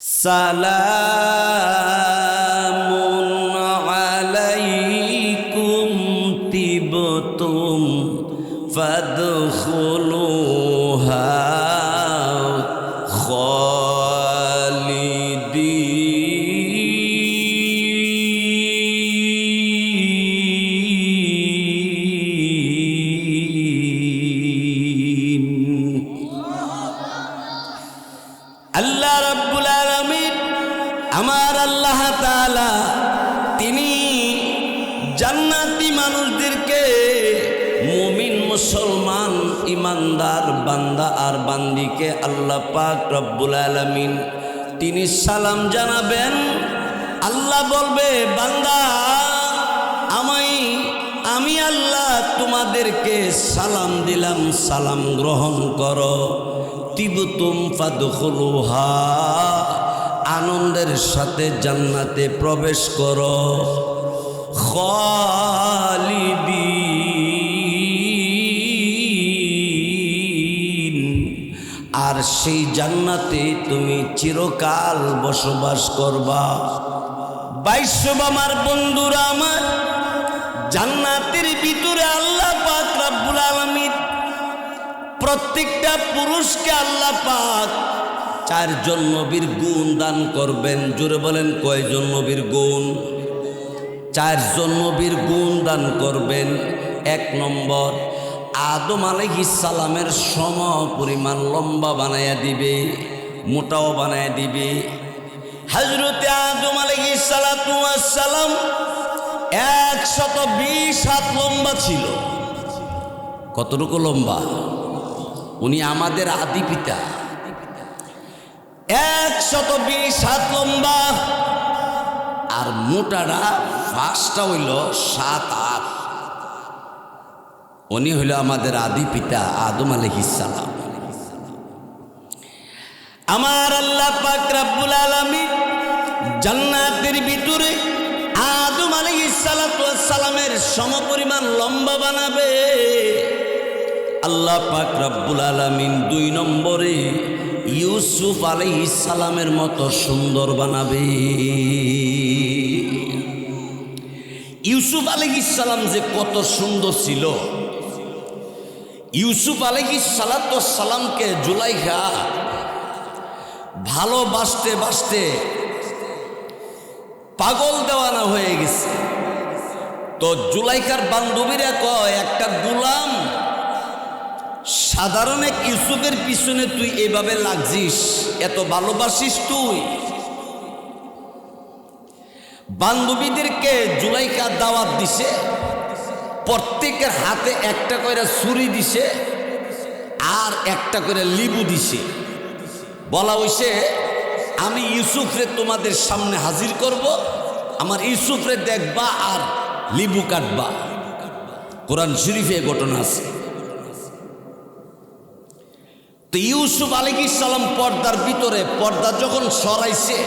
সালামুন আলাইকুম তিবতুম ফাদখুলুহা খালিদিন। আল্লাহ রাব্বুল আলামিন আমার আল্লাহ তাআলা তিনি জান্নাতি মানুষদেরকে মুমিন মুসলমান ইমানদার বান্দা আর বান্দিকে আল্লাহ পাক রব্বুল আলামিন তিনি সালাম জানাবেন। আল্লাহ বলবে, বান্দা আমি আল্লাহ তোমাদেরকে সালাম দিলাম, সালাম গ্রহণ করো। তিবতুম ফাদখুলুহা, আনন্দের সাথে জান্নাতে প্রবেশ করো। খালিদিন, আর সেই জান্নাতে তুমি চিরকাল বসবাস করবা। বাইশব আমার বন্ধুরা, আমার জান্নাতের ভিতরে আল্লাহ পাক রব্বুল আলামিন প্রত্যেকটা পুরুষকে আল্লাহ পাক 4 জন নবীর গুণ দান করবেন। জোরে বলেন, কয়জন নবীর গুণ? 4 জন নবীর গুণ দান করবেন। 1 নম্বর, আদম আলাইহিস সালামের সম পরিমাণ লম্বা বানায়া দিবে, মোটাও বানায়া দিবে। হযরতে আদম আলাইহিস সালাতু ওয়াস সালাম 120 হাত লম্বা ছিল। কতটুকু লম্বা? উনি আমাদের আদি পিতা। 120 হাত লম্বা, আর মোটাটা ফার্স্টটা হইল 7 হাত। উনি হইল আমাদের আদি পিতা আদম আলাইহিস সালাম। আমার আল্লাহ পাক রব্বুল আলামিন জান্নাতের ভিতরে আদম আলাইহিস সালামের সমপরিমাণ লম্বা বানাবে। আল্লাহ পাক রব্বুল আলামিন 2 নম্বরে ইউসুফ আলাইহিস সালামের মতো সুন্দর বানাবে। ইউসুফ আলাইহিস সালাম যে কত সুন্দর ছিল। ইউসুফ আলাইহিস সালামকে জুলাইখা ভালোবাসতে বাসতে পাগল দেওয়ানা হয়ে গেছে। তো জুলাইখার বান্ধবীরা কয়, একটা গোলাম সাধারণ এক ইউসুফের পিছনে তুই এভাবে লাগছিস, এত ভালোবাসিস তুই? বান্ধবীদেরকে জুলাইখা দাওয়াত দিছে, প্রত্যেকের হাতে একটা করে ছুরি দিছে আর একটা করে লিবু দিছে। বলা হইছে, আমি ইউসুফরে তোমাদের সামনে হাজির করব, আমার ইউসুফরে দেখবা আর লিবু কাটবা। কোরআন শরীফে ঘটনা আছে। তো ইউসুফ আলাইহিস সালাম পর্দার ভিতরে, পর্দা যখন সরাইছে,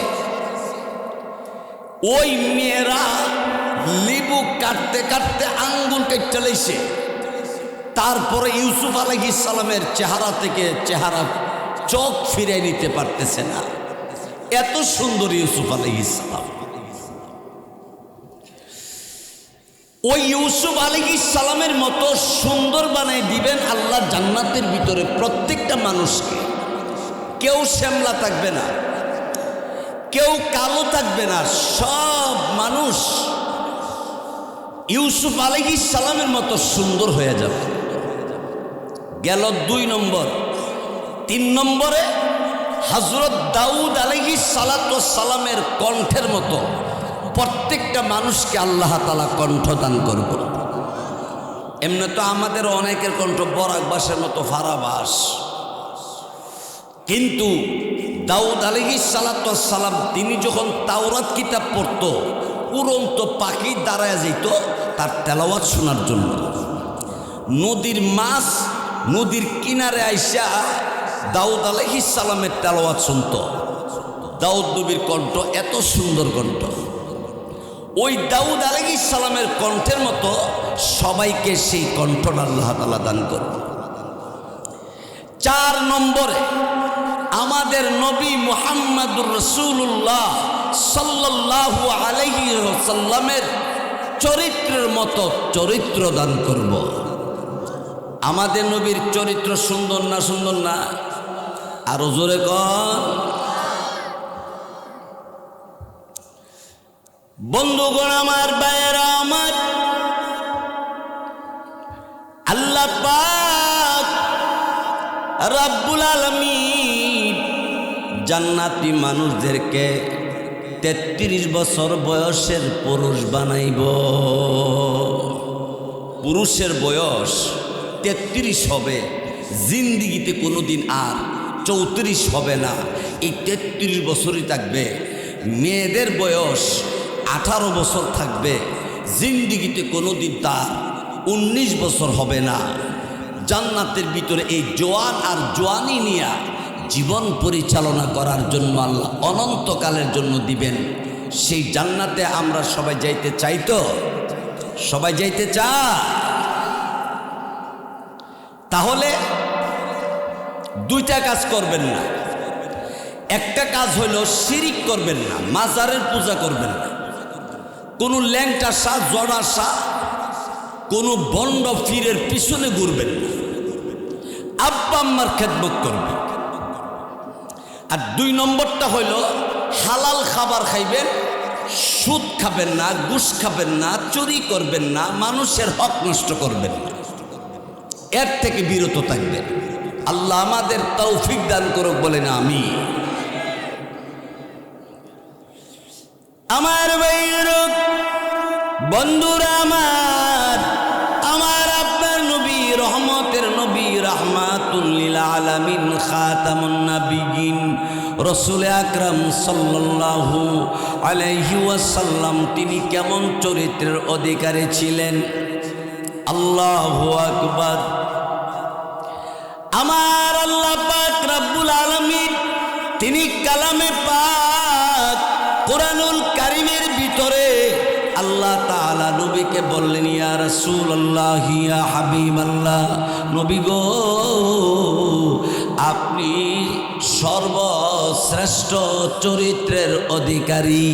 ওই মেয়েরা লিবু কাটতে কাটতে আঙ্গুল কেটে লাইছে। তারপরে ইউসুফ আলাইহিস সালামের চেহারা থেকে চেহারা চোখ ফিরে নিতে পারতেছে না, এত সুন্দর ইউসুফ আলাইহিস সালাম। ওই ইউসুফ আলাইহিস সালামের মতো সুন্দর বানাই দিবেন আল্লাহ জান্নাতের ভিতরে প্রত্যেকটা মানুষকে। কেউ শ্যামলা থাকবে না, কেউ কালো থাকবে না, সব মানুষ ইউসুফ আলাইহিস সালামের মতো সুন্দর হয়ে যাবে। গেল 2 নম্বর। 3 নম্বরে হযরত দাউদ আলাইহিস সালামের কণ্ঠের মতো প্রত্যেকটা মানুষকে আল্লাহ তাআলা কণ্ঠ দান করবে। এমনি তো আমাদের অনেকের কণ্ঠ বরাক বাসের মতো ফারাবাস, কিন্তু দাউদ আলাইহিস সালাম তিনি যখন তাওরাত কিতাব পড়তো, উড়ন্ত পাখি দাঁড়ায় যেত তার তেলাওয়াত শোনার জন্য। নদীর মাছ নদীর কিনারে আইসা দাউদ আলাইহিস সালামের তেলাওয়াত শুনত। দাউদ নবীর কণ্ঠ এত সুন্দর কণ্ঠ। ওই দাউদ আলাইহিস সালামের কণ্ঠের মতো সবাইকে সেই কণ্ঠটা আল্লাহ তাআলা দান করবে। 4 নম্বরে আমাদের নবী মুহাম্মদুর রাসূলুল্লাহ সাল্লাল্লাহু আলাইহি ওয়াসাল্লামের চরিত্রের মতো চরিত্র দান করব। আমাদের নবীর চরিত্র সুন্দর না সুন্দর না? আরো জোরে কর। বন্ধুগণ আমার, ভাইয়েরা আমার, আল্লাহ পাক রব্বুল আলামিন জান্নাতি মানুষদেরকে 33 বছর বয়সের পুরুষ বানাইব। পুরুষের বয়স 33 হবে, জিন্দিগিতে কোনোদিন আর 34 হবে না, এই 33 বছরই থাকবে। মেয়েদের বয়স 18 বছর থাকবে, জিন্দিগিতে কোনোদিন তার 19 বছর হবে না। জান্নাতের ভিতরে এই জোয়ান আর জোয়ানি নিয়া জীবন পরিচালনা করার জন্য আল্লাহ অনন্তকালের জন্য দিবেন। সেই জান্নাতে আমরা সবাই যাইতে চাই তো? সবাই যাইতে চায়? তাহলে দুইটা কাজ করবেন না। একটা কাজ হইল শিরিক করবেন না, মাজারের পূজা করবেন না, কোনো ল্যাংটা সা জড়া সা কোনো বন্ড ফিরের পিছনে ঘুরবেন না, আব্বা আম্মার খেদমত করবেন। আর 2 নম্বরটা হইল হালাল খাবার খাইবেন, সুদ খাবেন না, ঘুষ খাবেন না, চুরি করবেন না, মানুষের হক নষ্ট করবেন না, এর থেকে বিরত থাকবেন। আল্লাহ আমাদের তৌফিক দান করুক, বলেন আমিন। আমার ভাইয়েরা, বন্ধুরা আমার, আমার আপনার নবী, রহমতের নবী, রাহমাতুল লিল আলামিন, খাতামুন নাবিয়িন, রাসূল আকরাম সাল্লাল্লাহু আলাইহি ওয়াসাল্লাম তিনি কেমন চরিত্রের অধিকারী ছিলেন? আল্লাহু আকবার। আমার আল্লাহ পাক রব্বুল আলামিন তিনি কালামে পাক কোরআনুল কারীমের ভিতরে আল্লাহ তাআলা নবীকে বললেন, ইয়া রাসূলুল্লাহ, ইয়া হাবিবাল্লাহ, নবী গো আপনি সর্বশ্রেষ্ঠ চরিত্রের অধিকারী।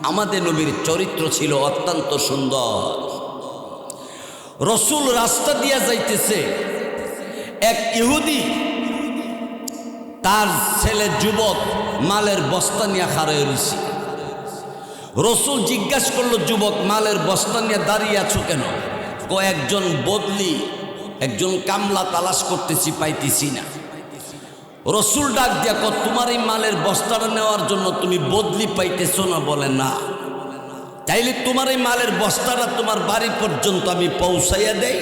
আমাদের নবীর চরিত্র ছিল অত্যন্ত সুন্দর। রসুল রাস্তা দিয়া যাইতেছে, এক ইহুদি তার ছেলে যুবক মালের বস্তা নিয়ে খাড়ায় রয়েছে। রসুল জিজ্ঞাসা করলো, যুবক মালের বস্তা নিয়ে দাঁড়িয়ে আছো কেন? একজন বদলি, একজন কামলা তালাশ করতেছি, পাইতেছি না। রসুল ডাক দিয়া তোমার এই মালের বস্তাটা নেওয়ার জন্য তুমি বদলি পাইতেছো না? বলে না। তাইলে তোমার এই মালের বস্তাটা তোমার বাড়ি পর্যন্ত আমি পৌঁছাইয়া দেই।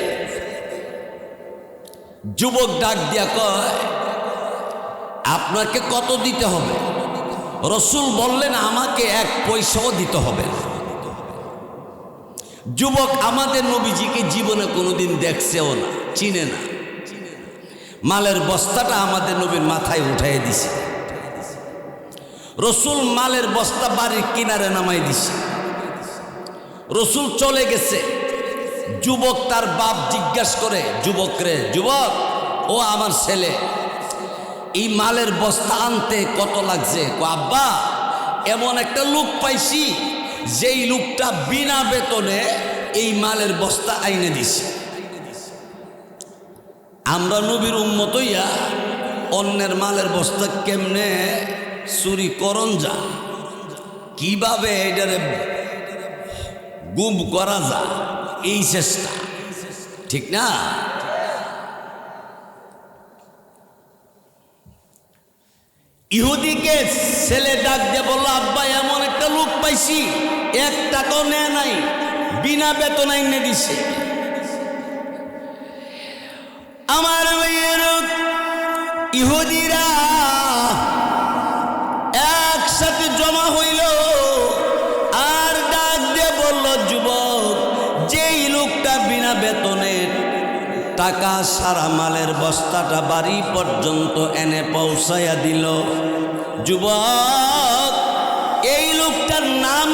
যুবক ডাক দিয়া কয়, আপনাকে কত দিতে হবে? রসুল বললেন, আমাকে 1 পয়সাও দিতে হবে না। যুবক আমাদের নবীজিকে জীবনে কোনোদিন দেখছেও না, চিনে না। মালের বস্তাটা আমাদের নবীর মাথায় উঠাই দিছে। রসুল মালের বস্তা বাড়ির কিনারে নামাই দিছে। রসুল চলে গেছে। যুবক তার বাপ জিজ্ঞাসা করে, যুবক রে, যুবক ও আমার ছেলে, এই মালের বস্তা আনতে কত লাগছে? আব্বা এমন একটা লোক পাইছি, যেই লোকটা বিনা বেতনে এই মালের বস্তা আইনে দিছে। আমরা নবীর উম্মত হইয়া অন্যের মালের বস্তা কেমনে চুরি করন যা, কিভাবে এটারে গুম করা যায়, এই চেষ্টা, ঠিক না? ইহুদিকে ছেলে ডাক দিয়ে বলল, আব্বা এমন একটা লোক পাইছি, 1 টাকাও নেয় নাই, বিনা বেতন আইনে দিছে। আমার ভাইয়ের ইহুদিরা একসাথে জমা হইল আর ডাক দিয়ে বলল, যুবক যেই লোকটা বিনা বেতনের টাকা সারা মালের বস্তাটা বাড়ি পর্যন্ত এনে পৌঁছাইয়া দিল, যুবক এই লোকটার নাম